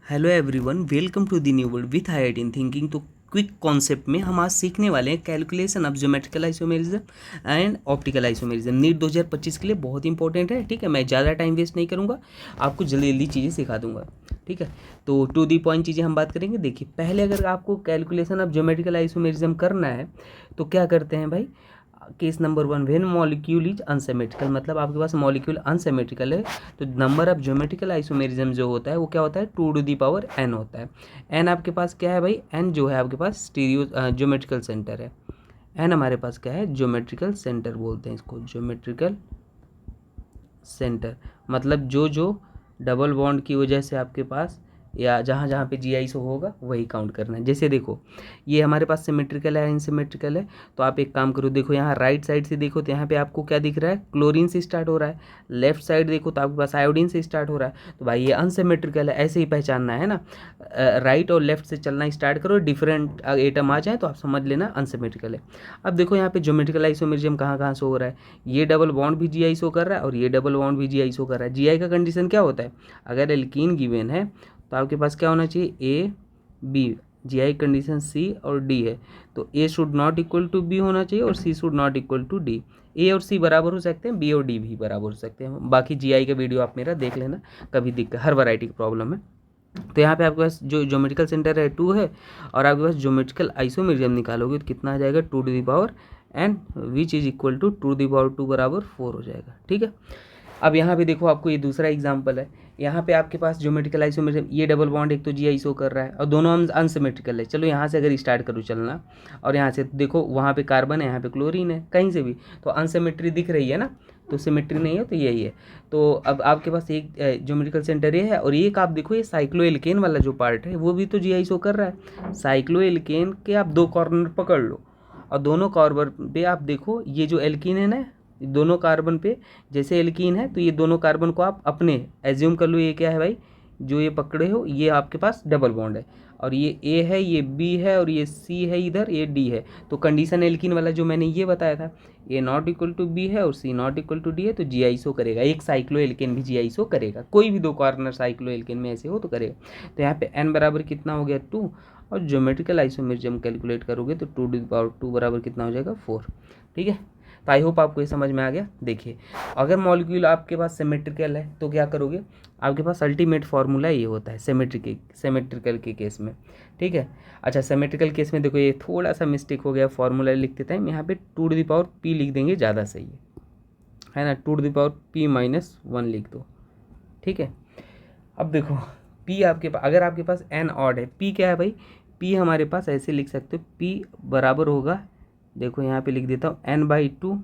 Hello everyone, welcome to the new world with IIT in thinking. तो quick concept में हम आज सीखने वाले हैं calculation of geometrical isomerism and optical isomerism. NEET 2025 के लिए बहुत इंपॉर्टेंट है। ठीक है, मैं ज़्यादा टाइम वेस्ट नहीं करूँगा, आपको जल्दी जल्दी चीज़ें सिखा दूंगा। ठीक है, तो टू दी पॉइंट चीज़ें हम बात करेंगे। देखिए, पहले अगर आपको कैलकुलेशन ऑफ ज्योमेट्रिकल आइसोमेरिज्म करना है तो क्या करते हैं भाई। Case number 1, when molecule is unsymmetrical, मतलब आपके पास मॉलिक्यूल अनसिमेट्रिकल है तो नंबर ऑफ ज्योमेट्रिकल आइसोमेरिज्म जो होता है वो क्या होता है, 2n होता है। n आपके पास क्या है भाई, n जो है आपके पास स्टीरियो ज्योमेट्रिकल सेंटर है। n हमारे पास क्या है, ज्योमेट्रिकल सेंटर बोलते हैं इसको, ज्योमेट्रिकल सेंटर। मतलब जो जो डबल बॉन्ड की वजह से आपके पास या जहाँ जहाँ पे GI होगा वही काउंट करना है। जैसे देखो, ये हमारे पास सिमेट्रिकल है, इनसिमेट्रिकल है, तो आप एक काम करो, देखो यहाँ राइट साइड से देखो तो यहाँ पे आपको क्या दिख रहा है, क्लोरीन से स्टार्ट हो रहा है। लेफ्ट साइड देखो तो आपके पास आयोडीन से स्टार्ट हो रहा है। तो भाई ये अनसिमेट्रिकल है, ऐसे ही पहचानना है ना। राइट और लेफ्ट से चलना स्टार्ट करो, डिफरेंट एटम आ जाए तो आप समझ लेना अनसिमेट्रिकल है। अब देखो यहाँ पे ज्योमेट्रिकल आइसोमेरिज्म कहाँ कहाँ शो हो रहा है, ये डबल बॉन्ड भी GI शो कर रहा है और ये डबल बॉन्ड भी GI शो कर रहा है। GI का कंडीशन क्या होता है, अगर एल्कीन गिवन है तो आपके पास क्या होना चाहिए, A B। GI condition C और D है तो A should not equal to B होना चाहिए और C should not equal to D। A और C बराबर हो सकते हैं, B और D भी बराबर हो सकते हैं। बाकी GI का वीडियो आप मेरा देख लेना, कभी दिक्कत, हर वैरायटी की प्रॉब्लम है। तो यहाँ पे आपके पास जो ज्योमेट्रिकल सेंटर है 2 है और आपके पास ज्योमेट्रिकल आइसोमेरिज्म निकालोगे तो कितना आ जाएगा, 2 and which is equal to 2 बराबर 4 हो जाएगा। ठीक है, अब यहाँ पे देखो, आपको ये दूसरा एग्जांपल है। यहाँ पे आपके पास ज्योमेट्रिकल आइसोमेरिज्म, ये डबल बॉन्ड एक तो GI शो कर रहा है और दोनों अनसिमेट्रिकल है। चलो यहाँ से अगर स्टार्ट करूँ चलना, और यहाँ से देखो वहाँ पे कार्बन है, यहाँ पे क्लोरीन है, कहीं से भी तो अनसिमेट्री दिख रही है ना, तो सिमेट्री नहीं है तो यही है। तो अब आपके पास एक ज्योमेट्रिकल सेंटर ये है और एक आप देखो ये साइक्लोएल्केन वाला जो पार्ट है वो भी तो GI शो कर रहा है। साइक्लोएल्केन के आप 2 कॉर्नर पकड़ लो और दोनों कॉर्नर पे आप देखो, ये जो एल्कीन है ना, दोनों कार्बन पे जैसे एल्कीन है तो ये दोनों कार्बन को आप अपने एज्यूम कर लो, ये क्या है भाई, जो ये पकड़े हो ये आपके पास डबल बॉन्ड है और ये A है, ये B है और ये C है, इधर ये D है। तो कंडीशन एल्कीन वाला जो मैंने ये बताया था, A not equal to B है और C not equal to D है, तो GI शो करेगा। एक साइक्लो एल्केन भी GI शो करेगा, कोई भी 2 कॉर्नर साइक्लो एल्केन में ऐसे हो तो करेगा। तो यहाँ पे n बराबर कितना हो गया, 2, और ज्योमेट्रिकल आइसोमेरिज्म कैलकुलेट करोगे तो 2 बराबर कितना हो जाएगा, 4। ठीक है, तो आई होप आपको ये समझ में आ गया। देखिए, अगर मॉलिक्यूल आपके पास सिमेट्रिकल है तो क्या करोगे, आपके पास अल्टीमेट फार्मूला ये होता है सिमेट्रिकल के केस में। ठीक है, अच्छा सिमेट्रिकल केस में देखो ये थोड़ा सा मिस्टेक हो गया, फार्मूला लिखते टाइम यहाँ पे 2p लिख देंगे, ज़्यादा सही है ना, 2p-1 लिख दो। ठीक है, अब देखो P आपके पास, अगर आपके पास n ऑड है, P क्या है भाई, P हमारे पास ऐसे लिख सकते हो, P बराबर होगा, देखो यहाँ पे लिख देता हूँ n/2,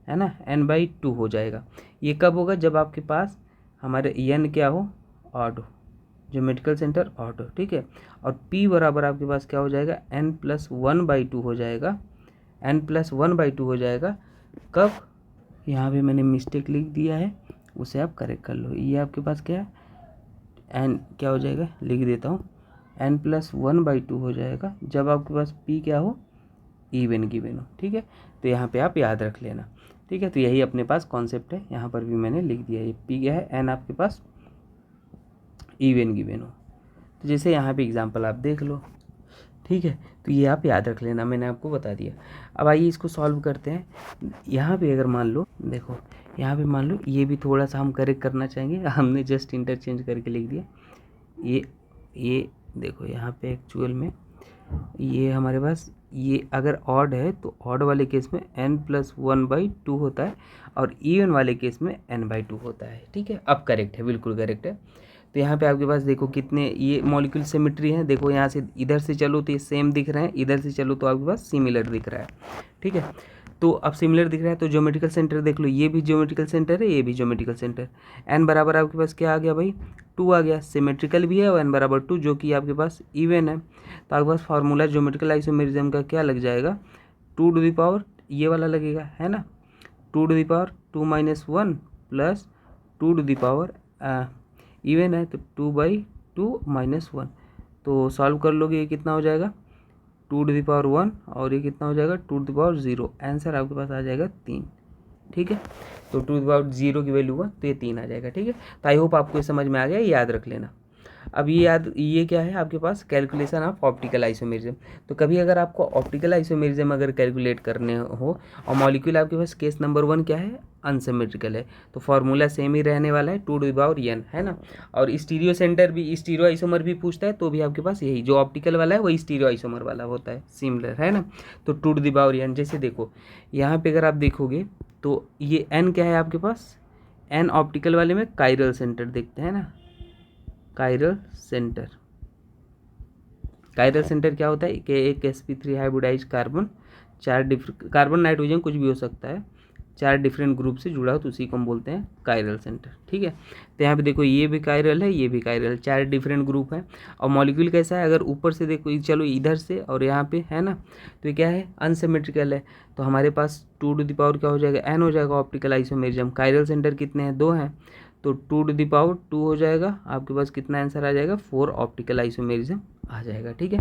है ना, n/2 हो जाएगा। ये कब होगा, जब आपके पास हमारे n क्या हो, ऑड हो, ज्योमेट्रिकल सेंटर ऑड हो। ठीक है, और P बराबर आपके पास क्या हो जाएगा, n+1/2 हो जाएगा, n+1/2 हो जाएगा। कब, यहाँ पे मैंने मिस्टेक लिख दिया है, उसे आप करेक्ट कर लो। ये आपके पास क्या है, n क्या हो जाएगा, लिख देता हूँ, n+1/2 हो जाएगा जब आपके पास P क्या हो, इवन गिवन हो। ठीक है, तो यहाँ पे आप याद रख लेना। ठीक है, तो यही अपने पास कॉन्सेप्ट है, यहाँ पर भी मैंने लिख दिया, ये P क्या है, n आपके पास इवन गिवन हो। तो जैसे यहाँ पे एग्जांपल आप देख लो। ठीक है, तो ये आप याद रख लेना, मैंने आपको बता दिया। अब आइए इसको सॉल्व करते हैं। यहाँ पे अगर मान लो, देखो यहाँ पे मान लो ये भी थोड़ा सा हम करेक्ट करना चाहेंगे, हमने जस्ट इंटरचेंज करके लिख दिया। ये देखो यहाँ पे एक्चुअल में ये हमारे पास, ये अगर ऑड है तो ऑड वाले केस में n+1/2 होता है और इवन वाले केस में n/2 होता है। ठीक है, अब करेक्ट है, बिल्कुल करेक्ट है। तो यहाँ पे आपके पास देखो कितने ये मॉलिक्यूल सिमेट्री है, देखो यहाँ से इधर से चलो तो ये सेम दिख रहे हैं, इधर से चलो तो आपके पास सिमिलर दिख रहा है। ठीक है, तो अब सिमिलर दिख रहा है तो ज्योमेट्रिकल सेंटर देख लो, ये भी ज्योमेट्रिकल सेंटर है, ये भी ज्योमेट्रिकल सेंटर। n बराबर आपके पास क्या आ गया भाई, 2 आ गया, सिमेट्रिकल भी है और n बराबर 2 जो कि आपके पास इवन है। तो आपके पास फार्मूला ज्योमेट्रिकल आइसोमेरिज्म का क्या लग जाएगा, 2 ये वाला लगेगा, है ना, 2 2 प्लस 2 इवन है तो 2/2 -1। तो सॉल्व कर लोगे ये कितना हो जाएगा, 2 और ये कितना हो जाएगा 2 आंसर आपके पास आ जाएगा 3। ठीक है, तो 2 की वैल्यू हुआ तो ये 3 आ जाएगा। ठीक है, तो आई होप आपको ये समझ में आ गया, याद रख लेना। अब ये क्या है आपके पास, कैलकुलेशन ऑफ ऑप्टिकल आइसोमेरिज्म। तो कभी अगर आपको ऑप्टिकल आइसोमेरिज्म अगर कैलकुलेट करने हो और मॉलिक्यूल आपके पास केस नंबर 1 क्या है, अनसिमेट्रिकल है, तो फॉर्मूला सेम ही रहने वाला है 2n है ना। और स्टीरियो सेंटर भी, स्टीरियो आइसोमर भी पूछता है तो भी आपके पास यही जो ऑप्टिकल वाला है वही स्टीरियो आइसोमर वाला होता है, सिमिलर है ना। तो 2n, जैसे देखो यहाँ पे अगर आप देखोगे तो ये n क्या है आपके पास, n ऑप्टिकल वाले में कायरल सेंटर देखते हैं ना, कायरल सेंटर। कायरल सेंटर क्या होता है कि एक sp3 hybridise carbon, 4 carbon nitrogen कुछ भी हो सकता है, 4 डिफरेंट ग्रुप से जुड़ा हो तो उसी को हम बोलते हैं कायरल सेंटर, ठीक है। तो यहाँ पे देखो ये भी कायरल है, ये भी कायरल, 4 डिफरेंट ग्रुप हैं। और मॉलिक्यूल कैसा है, अगर ऊपर से देखो चलो इधर से और यहाँ पे है ना, तो ये क्या है, अनसिमेट्रिकल है। तो हमारे पास 2 क्या हो जाएगा, n हो जाएगा ऑप्टिकल आइसोमेरिज्म। कायरल सेंटर कितने हैं, 2 हैं, तो 2 हो जाएगा आपके पास, कितना आंसर आ जाएगा, 4 ऑप्टिकल आइसोमेरिज्म आ जाएगा, ठीक है।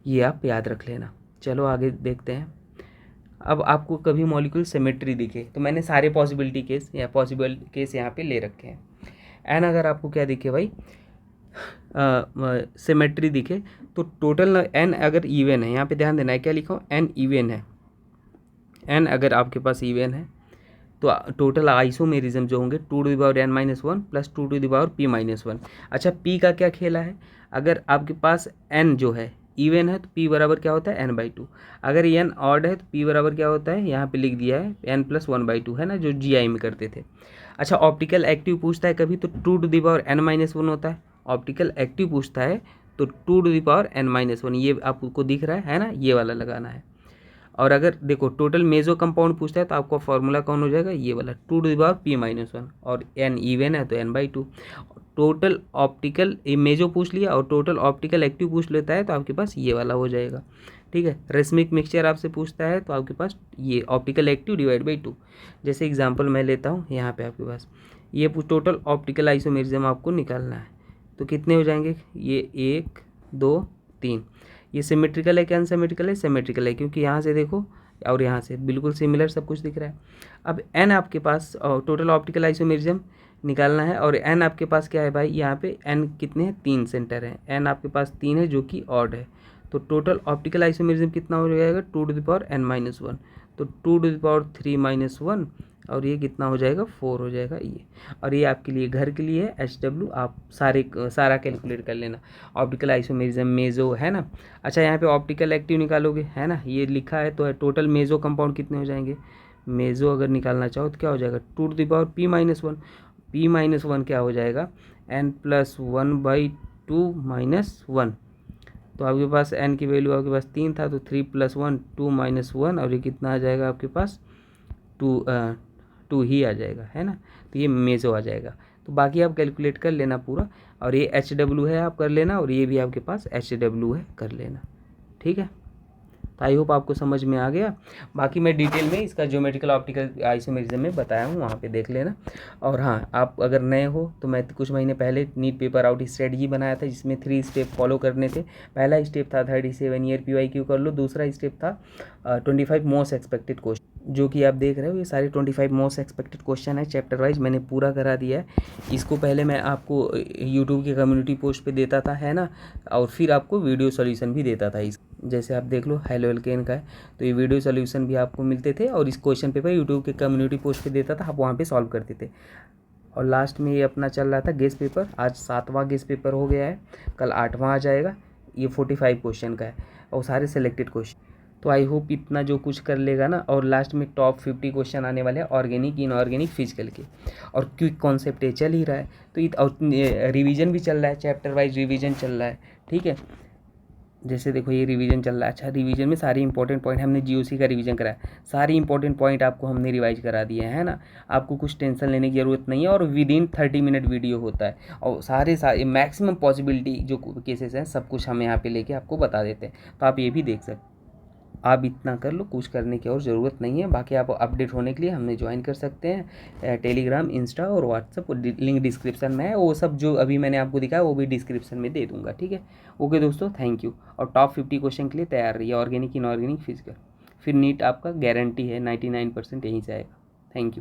ये आप याद रख लेना। चलो आगे देखते हैं। अब आपको कभी मॉलिक्यूल सिमेट्री दिखे, तो मैंने सारे पॉसिबिलिटी केस या पॉसिबल केस यहाँ पे ले रखे हैं। एन अगर आपको क्या दिखे भाई, सिमेट्री दिखे, तो टोटल एन अगर इवन है, यहाँ पे ध्यान देना है क्या लिखा हो, एन इवन है, एन अगर आपके पास इवन है तो टोटल आइसोमेरिज्म जो होंगे 2n-1 प्लस 2p-1। अच्छा p का क्या खेला है, अगर आपके पास n जो है इवन है तो p बराबर क्या होता है, n/2। अगर n ऑड है तो p बराबर क्या होता है, यहाँ पे लिख दिया है n+1/2 है ना, जो GI में करते थे। अच्छा ऑप्टिकल एक्टिव पूछता है कभी तो 2n-1 होता है, ऑप्टिकल एक्टिव पूछता है तो 2n-1, ये आपको दिख रहा है ना, ये वाला लगाना है। और अगर देखो टोटल मेजो कंपाउंड पूछता है तो आपका फॉर्मूला कौन हो जाएगा, ये वाला 2p-1, और n इवन है तो n/2। टोटल ऑप्टिकल मेजो पूछ लिया और टोटल ऑप्टिकल एक्टिव पूछ लेता है तो आपके पास ये वाला हो जाएगा, ठीक है। रेसमिक मिक्सचर आपसे पूछता है तो आपके पास ये ऑप्टिकल एक्टिव /2। जैसे एग्जांपल मैं लेता हूँ, यहाँ पे आपके पास ये टोटल ऑप्टिकल आइसोमेरिज्म आपको निकालना है, तो कितने हो जाएंगे, ये 1 2 3। ये सिमेट्रिकल है क्या अनसिमेट्रिकल है, सिमेट्रिकल है, क्योंकि यहाँ से देखो और यहाँ से बिल्कुल सिमिलर सब कुछ दिख रहा है। अब n आपके पास टोटल ऑप्टिकल आइसोमेरिज्म निकालना है, और n आपके पास क्या है भाई, यहाँ पे n कितने हैं, 3 सेंटर हैं, n आपके पास 3 है जो कि ऑड है। तो टोटल ऑप्टिकल आइसोमेरिज्म कितना हो जाएगा, 2n-1, तो 2^3-1, और ये कितना हो जाएगा, 4 हो जाएगा ये। और ये आपके लिए घर के लिए है HW, आप सारा कैलकुलेट कर लेना। ऑप्टिकल आइसोमेरिज्म मेजो है ना। अच्छा यहाँ पे ऑप्टिकल एक्टिव निकालोगे है ना, ये लिखा है, तो टोटल मेजो कंपाउंड कितने हो जाएंगे, मेजो अगर निकालना चाहो तो क्या हो जाएगा, 2p-1, p-1 क्या हो जाएगा, n+1/2-1। तो आपके पास n की वैल्यू आपके पास 3 था, तो 3+1 2-1, और ये कितना आ जाएगा आपके पास, 2 ही आ जाएगा है ना। तो ये मेजो आ जाएगा। तो बाकी आप कैलकुलेट कर लेना पूरा, और ये HW है आप कर लेना, और ये भी आपके पास HW है कर लेना, ठीक है। तो आई होप आपको समझ में आ गया। बाकी मैं डिटेल में इसका ज्योमेट्रिकल ऑप्टिकल आइसोमेरिज्म में बताया हूँ, वहाँ पे देख लेना। और हाँ, आप अगर नए हो तो मैं कुछ महीने पहले नीट पेपर आउट स्ट्रेटजी बनाया था, जिसमें 3 स्टेप फॉलो करने थे। पहला स्टेप था 37 ईयर PYQ कर लो, दूसरा स्टेप था 25 मोस्ट एक्सपेक्टेड क्वेश्चन, जो कि आप देख रहे हो ये सारे 25 मोस्ट एक्सपेक्टेड क्वेश्चन है, चैप्टर वाइज मैंने पूरा करा दिया है। इसको पहले मैं आपको यूट्यूब के कम्युनिटी पोस्ट पे देता था है ना, और फिर आपको वीडियो सॉल्यूशन भी देता था। इस जैसे आप देख लो हेलो एल्केन का है, तो ये वीडियो सॉल्यूशन भी आपको मिलते थे, और इस क्वेश्चन पेपर यूट्यूब के कम्युनिटी पोस्ट पे देता था, आप वहाँ पे सॉल्व करते थे। और लास्ट में ये अपना चल रहा था गेस्ट पेपर, आज 7वां गेस्ट पेपर हो गया है, कल 8वां आ जाएगा। ये 45 क्वेश्चन का है और सारे सिलेक्टेड क्वेश्चन। तो आई होप इतना जो कुछ कर लेगा ना, और लास्ट में टॉप 50 क्वेश्चन आने वाले हैं ऑर्गेनिक इनऑर्गेनिक फिजिकल के, और क्विक कॉन्सेप्ट ये चल ही रहा है, तो और रिवीजन भी चल रहा है, चैप्टर वाइज रिवीजन चल रहा है, ठीक है। जैसे देखो ये रिवीजन चल रहा है। अच्छा रिवीजन में सारी इंपॉर्टेंट पॉइंट हमने GOC का रिवीजन करा है, सारी इंपॉर्टेंट पॉइंट आपको हमने रिवाइज करा दिए हैं ना, आपको कुछ टेंशन लेने की ज़रूरत नहीं है। और विदिन 30 मिनट वीडियो होता है, और सारे मैक्सिमम पॉसिबिलिटी जो केसेस हैं सब कुछ हम यहाँ पे लेके आपको बता देते हैं, तो आप ये भी देख सकते हैं। आप इतना कर लो, कुछ करने की और ज़रूरत नहीं है। बाकी आप अपडेट होने के लिए हमें ज्वाइन कर सकते हैं, टेलीग्राम, इंस्टा और व्हाट्सअप, लिंक डिस्क्रिप्शन में है। वो सब जो अभी मैंने आपको दिखाया वो भी डिस्क्रिप्शन में दे दूंगा, ठीक है। ओके दोस्तों, थैंक यू। और टॉप 50 क्वेश्चन के लिए तैयार रहिए, ऑर्गेनिक इनऑर्गेनिक फिजिकल, फिर नीट आपका गारंटी है 99% यहीं से आएगा। Thank you.